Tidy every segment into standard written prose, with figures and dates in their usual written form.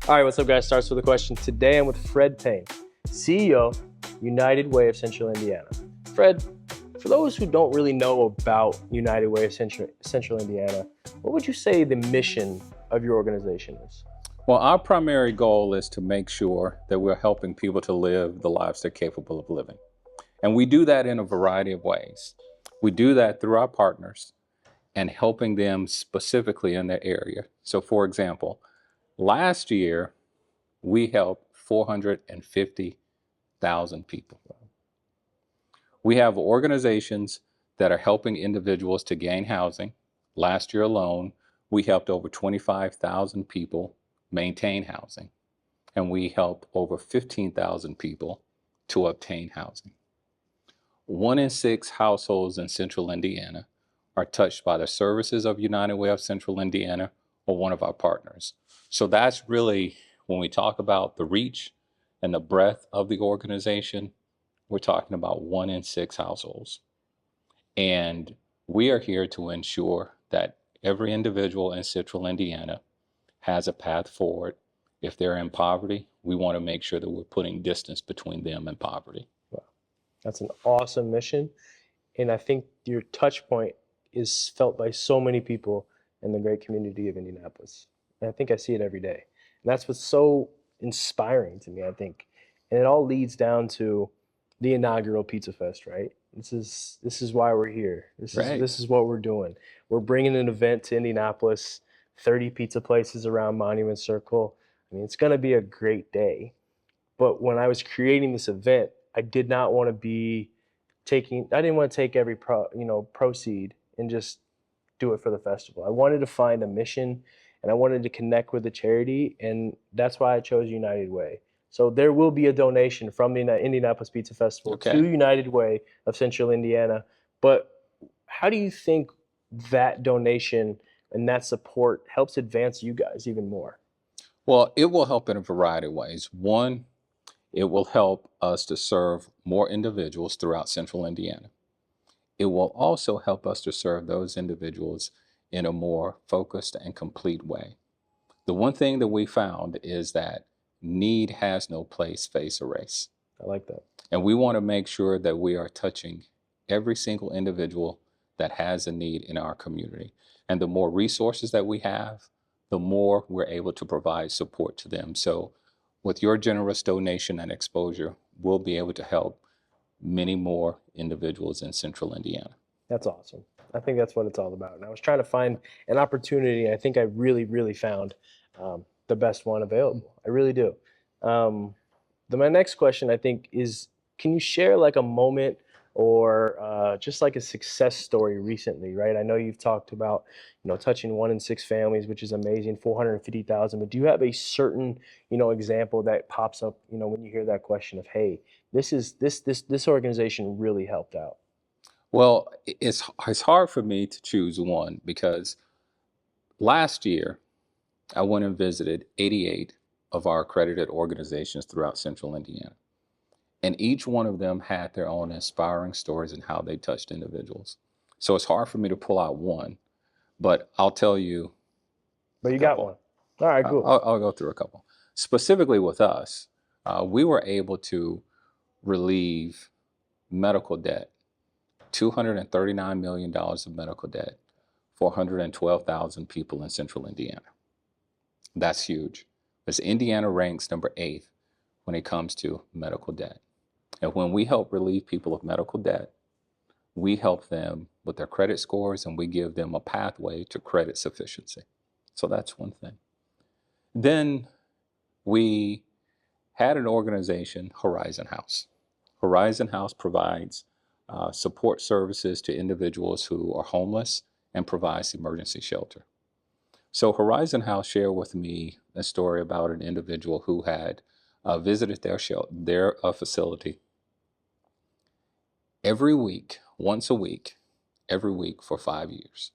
All right, what's up, guys? Starts with a question. Today I'm with Fred Payne, CEO, United Way of Central Indiana. Fred, for those who don't really know about United Way of Central Indiana, what would you say the mission of your organization is? Well, our primary goal is to make sure that we're helping people to live the lives they're capable of living. And we do that in a variety of ways. We do that through our partners and helping them specifically in their area. So, for example, last year, we helped 450,000 people. We have organizations that are helping individuals to gain housing. Last year alone, we helped over 25,000 people maintain housing, and we helped over 15,000 people to obtain housing. 1 in 6 households in Central Indiana are touched by the services of United Way of Central Indiana or one of our partners. So that's really, when we talk about the reach and the breadth of the organization, we're talking about 1 in 6 households. And we are here to ensure that every individual in Central Indiana has a path forward. If they're in poverty, we want to make sure that we're putting distance between them and poverty. Wow. That's an awesome mission. And I think your touch point is felt by so many people in the great community of Indianapolis. And I think I see it every day. And that's what's so inspiring to me, I think. And it all leads down to the inaugural Pizza Fest, right? This is why we're here. This is what we're doing. We're bringing an event to Indianapolis, 30 pizza places around Monument Circle. I mean, it's going to be a great day. But when I was creating this event, I did not want to be I didn't want to take every proceed and just do it for the festival. I wanted to find a mission and I wanted to connect with the charity, and that's why I chose United Way. So there will be a donation from the Indianapolis Pizza Festival to United Way of Central Indiana. But how do you think that donation and that support helps advance you guys even more? Well, it will help in a variety of ways. One, it will help us to serve more individuals throughout Central Indiana. It will also help us to serve those individuals in a more focused and complete way. The one thing that we found is that need has no place, face, or race. I like that. And we want to make sure that we are touching every single individual that has a need in our community. And the more resources that we have, the more we're able to provide support to them. So with your generous donation and exposure, we'll be able to help many more individuals in Central Indiana. That's awesome. I think that's what it's all about. And I was trying to find an opportunity. I think I really found the best one available. I really do. My next question, I think, is can you share like a moment or just like a success story recently, right? I know you've talked about, touching 1 in 6 families, which is amazing, 450,000. But do you have a certain, example that pops up, when you hear that question of, hey, this organization really helped out? Well, it's hard for me to choose one because last year I went and visited 88 of our accredited organizations throughout Central Indiana. And each one of them had their own inspiring stories and how they touched individuals. So it's hard for me to pull out one, but I'll tell you. But you got one. All right, cool. I'll go through a couple. Specifically with us, we were able to relieve medical debt, $239 million of medical debt for 112,000 people in Central Indiana. That's huge. Because Indiana ranks number 8 when it comes to medical debt. And when we help relieve people of medical debt, we help them with their credit scores and we give them a pathway to credit sufficiency. So that's one thing. Then we had an organization, Horizon House. Horizon House provides support services to individuals who are homeless and provides emergency shelter. So Horizon House shared with me a story about an individual who had visited their facility every week, once a week, every week for 5 years.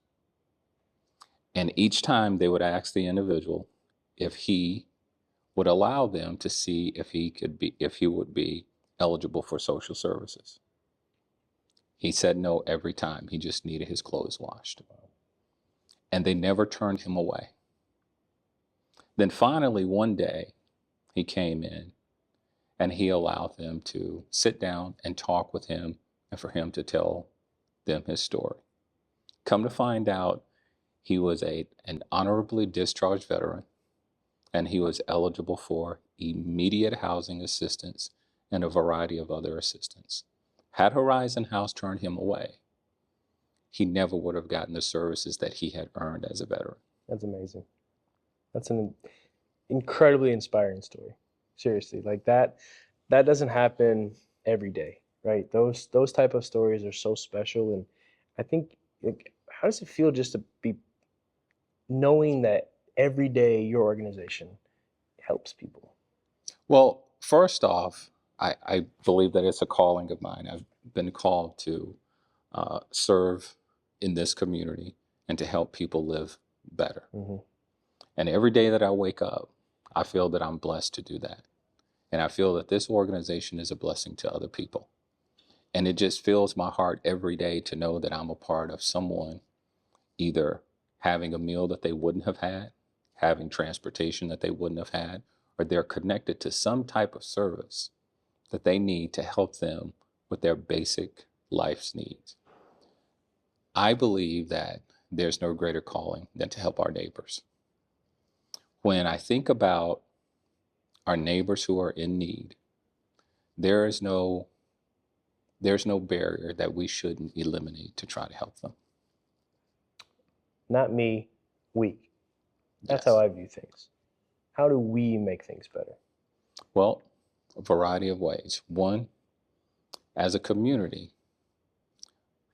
And each time they would ask the individual if he would allow them to see if he would be eligible for social services. He said no every time. He just needed his clothes washed. And they never turned him away. Then finally, one day, he came in and he allowed them to sit down and talk with him and for him to tell them his story. Come to find out, he was an honorably discharged veteran, and he was eligible for immediate housing assistance and a variety of other assistance. Had Horizon House turned him away, he never would have gotten the services that he had earned as a veteran. That's amazing. That's an incredibly inspiring story. Seriously, like that doesn't happen every day, right? Those type of stories are so special, and I think, like, how does it feel just to be knowing that every day your organization helps people? Well, first off, I believe that it's a calling of mine. I've been called to serve in this community and to help people live better. Mm-hmm. And every day that I wake up, I feel that I'm blessed to do that. And I feel that this organization is a blessing to other people. And it just fills my heart every day to know that I'm a part of someone either having a meal that they wouldn't have had, having transportation that they wouldn't have had, or they're connected to some type of service that they need to help them with their basic life's needs. I believe that there's no greater calling than to help our neighbors. When I think about our neighbors who are in need, there's no barrier that we shouldn't eliminate to try to help them. Not me, we. That's Yes. how I view things. How do we make things better? Well, a variety of ways. One, as a community,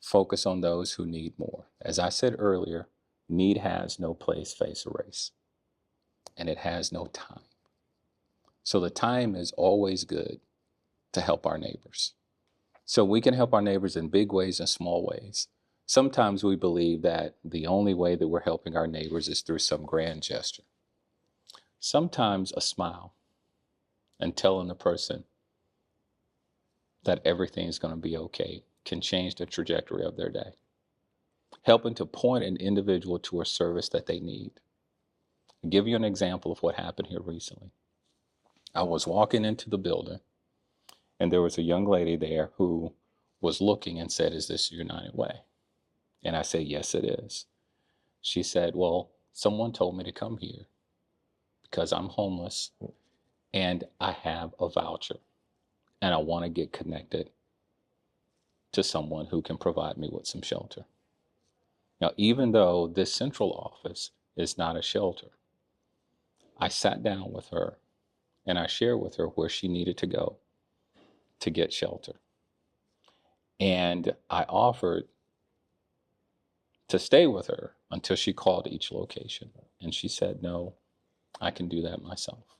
focus on those who need more. As I said earlier, need has no place, face, or race, and it has no time. So the time is always good to help our neighbors. So we can help our neighbors in big ways and small ways. Sometimes we believe that the only way that we're helping our neighbors is through some grand gesture. Sometimes a smile and telling the person that everything's going to be okay can change the trajectory of their day. Helping to point an individual to a service that they need. I'll give you an example of what happened here recently. I was walking into the building and there was a young lady there who was looking and said, "Is this United Way?" And I said, "Yes, it is." She said, "Well, someone told me to come here because I'm homeless and I have a voucher and I want to get connected to someone who can provide me with some shelter." Now, even though this central office is not a shelter, I sat down with her and I shared with her where she needed to go to get shelter. And I offered to stay with her until she called each location. And she said, "No, I can do that myself."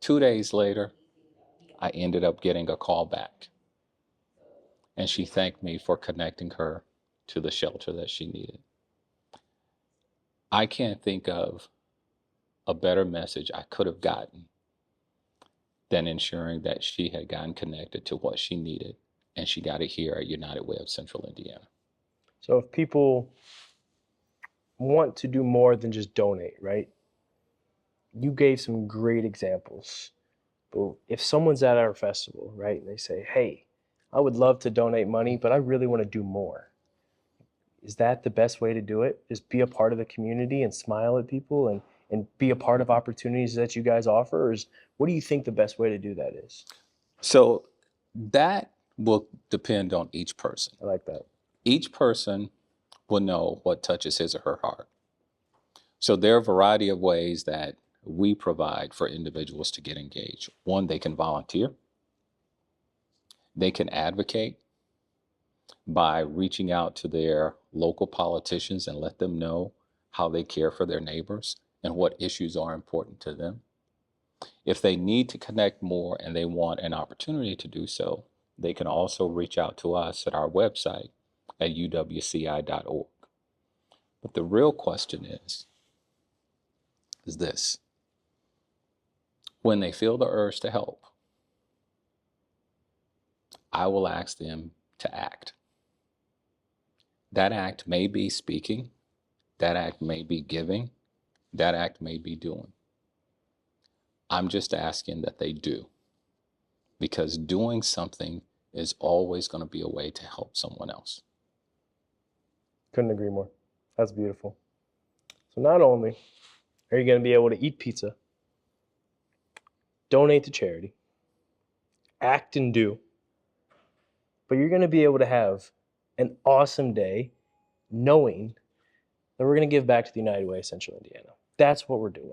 2 days later, I ended up getting a call back. And she thanked me for connecting her to the shelter that she needed. I can't think of a better message I could have gotten than ensuring that she had gotten connected to what she needed, and she got it here at United Way of Central Indiana. So if people want to do more than just donate, right? You gave some great examples. But if someone's at our festival, right, and they say, "Hey, I would love to donate money, but I really want to do more." Is that the best way to do it? Just be a part of the community and smile at people and be a part of opportunities that you guys offer? Or what do you think the best way to do that is? So that will depend on each person. I like that. Each person will know what touches his or her heart. So there are a variety of ways that we provide for individuals to get engaged. One, they can volunteer. They can advocate by reaching out to their local politicians and let them know how they care for their neighbors and what issues are important to them. If they need to connect more and they want an opportunity to do so, they can also reach out to us at our website at uwci.org. But the real question is this: when they feel the urge to help, I will ask them to act. That act may be speaking, that act may be giving, that act may be doing. I'm just asking that they do, because doing something is always going to be a way to help someone else. Couldn't agree more. That's beautiful. So not only are you going to be able to eat pizza, donate to charity, act and do, but you're going to be able to have an awesome day knowing that we're going to give back to the United Way of Central Indiana. That's what we're doing.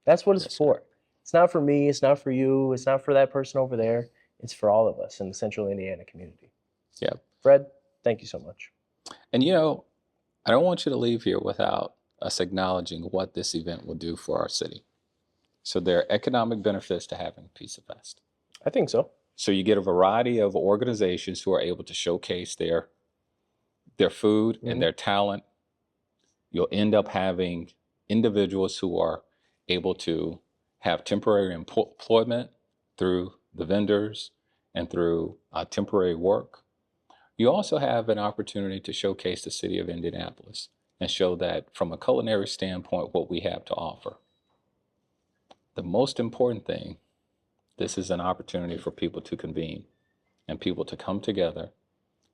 That's what it's Yes, for. It's not for me. It's not for you. It's not for that person over there. It's for all of us in the Central Indiana community. Yeah. Fred, thank you so much. And you know, I don't want you to leave here without us acknowledging what this event will do for our city. So there are economic benefits to having PizzaFest. I think so. So you get a variety of organizations who are able to showcase their food and their talent. You'll end up having individuals who are able to have temporary employment through the vendors and through temporary work. You also have an opportunity to showcase the city of Indianapolis and show that from a culinary standpoint, what we have to offer. The most important thing, this is an opportunity for people to convene and people to come together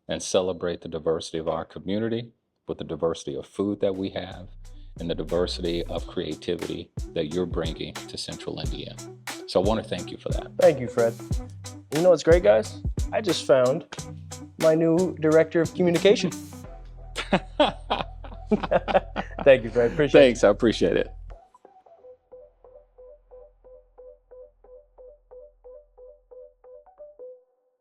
and celebrate the diversity of our community with the diversity of food that we have and the diversity of creativity that you're bringing to Central Indiana. So I want to thank you for that. Thank you, Fred. You know what's great, guys? I just found my new director of communication. Thank you, Fred. Appreciate it. Thanks, I appreciate it.